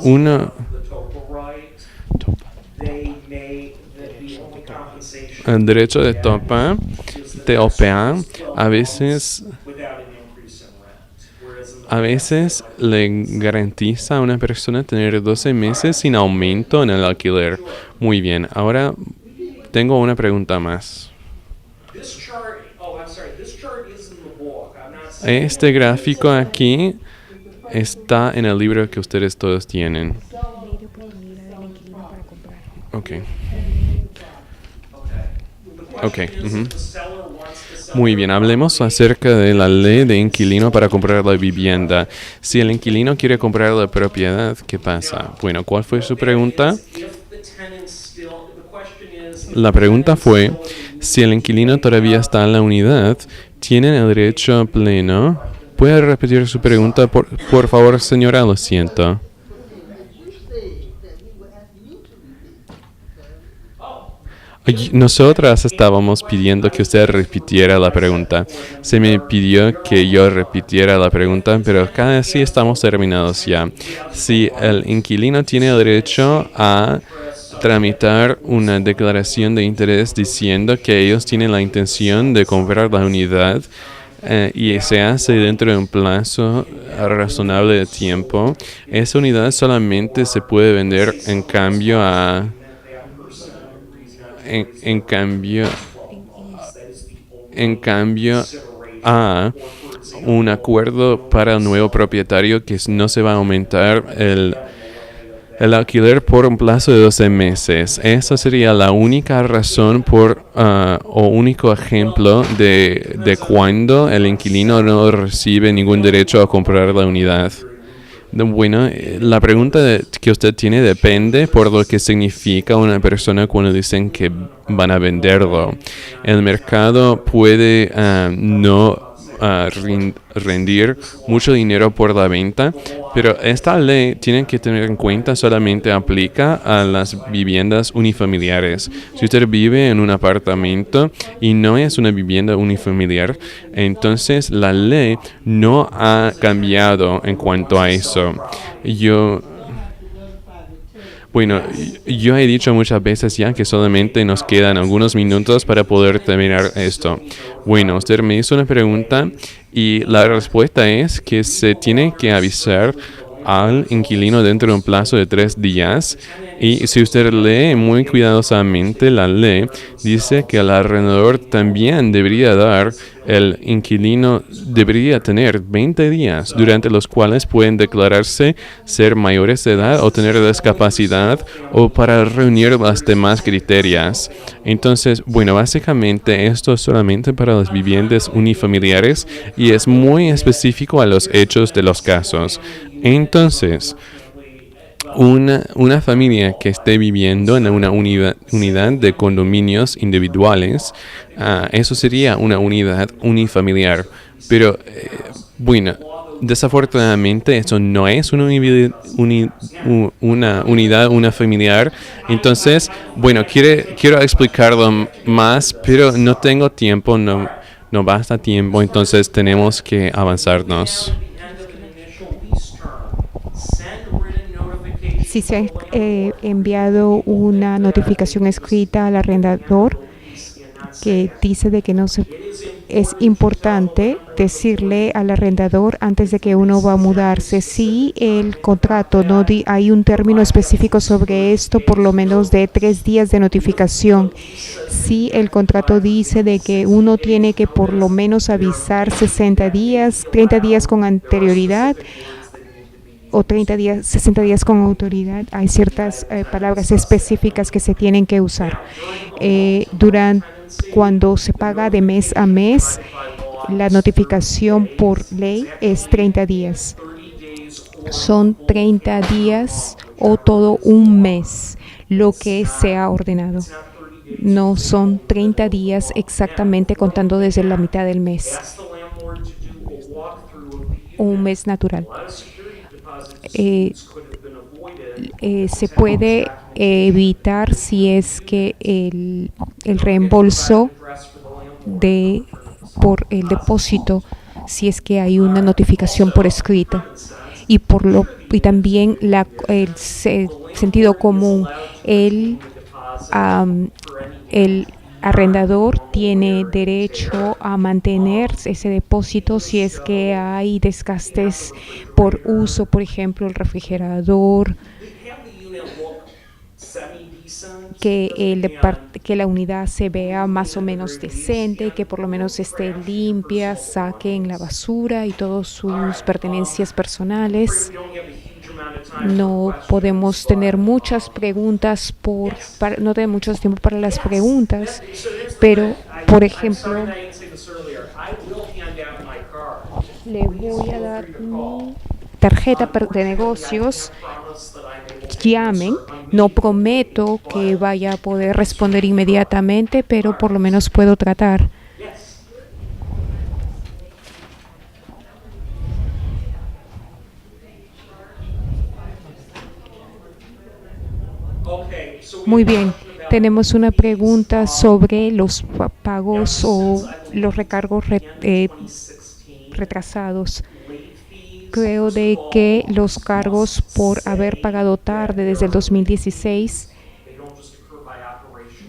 el derecho de TOPA, a veces le garantiza a una persona tener 12 meses sin aumento en el alquiler. Muy bien, ahora tengo una pregunta más. Este gráfico aquí está en el libro que ustedes todos tienen. Ok. Ujú. Muy bien, hablemos acerca de la ley de inquilino para comprar la vivienda. Si el inquilino quiere comprar la propiedad, ¿qué pasa? Bueno, ¿cuál fue su pregunta? La pregunta fue, si el inquilino todavía está en la unidad, ¿tienen el derecho pleno? ¿Puede repetir su pregunta, por favor, señora? Lo siento. Nosotras estábamos pidiendo que usted repitiera la pregunta. Se me pidió que yo repitiera la pregunta, pero casi estamos terminados ya. Si el inquilino tiene el derecho a tramitar una declaración de interés diciendo que ellos tienen la intención de comprar la unidad y se hace dentro de un plazo razonable de tiempo, esa unidad solamente se puede vender en cambio a un acuerdo para el nuevo propietario que no se va a aumentar el alquiler por un plazo de 12 meses. Esa sería la única razón o único ejemplo de cuando el inquilino no recibe ningún derecho a comprar la unidad. Bueno, la pregunta que usted tiene depende por lo que significa una persona cuando dicen que van a venderlo. El mercado puede no rendir mucho dinero por la venta, pero esta ley, tienen que tener en cuenta, solamente aplica a las viviendas unifamiliares. Si usted vive en un apartamento y no es una vivienda unifamiliar, entonces la ley no ha cambiado en cuanto a eso. Yo he dicho muchas veces ya que solamente nos quedan algunos minutos para poder terminar esto. Bueno, usted me hizo una pregunta y la respuesta es que se tiene que avisar al inquilino dentro de un plazo de 3 días. Y si usted lee muy cuidadosamente la ley, dice que el arrendador también el inquilino debería tener 20 días durante los cuales pueden declararse ser mayores de edad o tener discapacidad o para reunir las demás criterios. Entonces, básicamente esto es solamente para las viviendas unifamiliares y es muy específico a los hechos de los casos. Entonces, una familia que esté viviendo en una unidad de condominios individuales, eso sería una unidad unifamiliar. Pero, desafortunadamente eso no es una unidad unifamiliar. Entonces, quiero explicarlo más, pero no tengo tiempo, no basta tiempo, entonces tenemos que avanzarnos. Si se ha enviado una notificación escrita al arrendador que dice de que no se es importante decirle al arrendador antes de que uno va a mudarse, si el contrato no hay un término específico sobre esto, por lo menos de 3 días de notificación. Si el contrato dice de que uno tiene que por lo menos avisar 60 días, 30 días con anterioridad, o 30 días, 60 días con autoridad, hay ciertas palabras específicas que se tienen que usar. Cuando se paga de mes a mes, la notificación por ley es 30 días. Son 30 días o todo un mes lo que se ha ordenado. No son 30 días exactamente contando desde la mitad del mes. Un mes natural. Se puede evitar si es que el reembolso por el depósito, si es que hay una notificación por escrito, y también el sentido común. El arrendador tiene derecho a mantener ese depósito si es que hay desgastes por uso, por ejemplo, el refrigerador, que la unidad se vea más o menos decente, que por lo menos esté limpia, saquen la basura y todas sus pertenencias personales. No podemos tener muchas preguntas no tenemos mucho tiempo para las preguntas, pero por ejemplo, le voy a dar mi tarjeta de negocios. Llamen, no prometo que vaya a poder responder inmediatamente, pero por lo menos puedo tratar. Muy bien, tenemos una pregunta sobre los pagos o los recargos retrasados. Creo de que los cargos por haber pagado tarde desde el 2016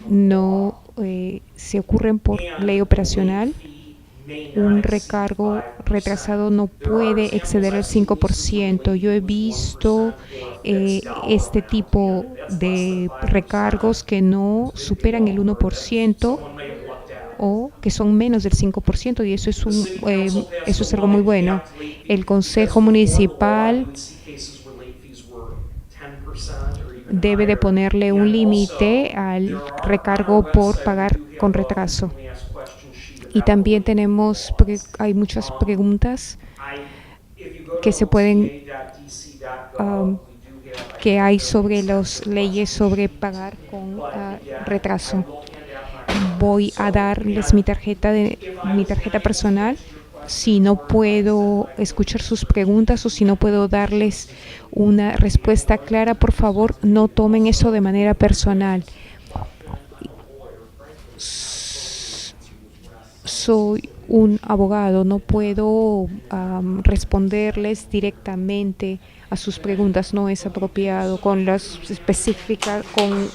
no se ocurren por ley operacional. Un recargo retrasado no puede exceder el 5%. Yo he visto este tipo de recargos que no superan el 1% o que son menos del 5%, y eso es algo muy bueno. El Consejo Municipal debe de ponerle un límite al recargo por pagar con retraso. Y también hay muchas preguntas que se pueden que hay sobre las leyes sobre pagar con retraso. Voy a darles mi tarjeta personal. Si no puedo escuchar sus preguntas o si no puedo darles una respuesta clara, por favor, no tomen eso de manera personal. Soy un abogado, no puedo responderles directamente a sus preguntas, no es apropiado con las específicas, con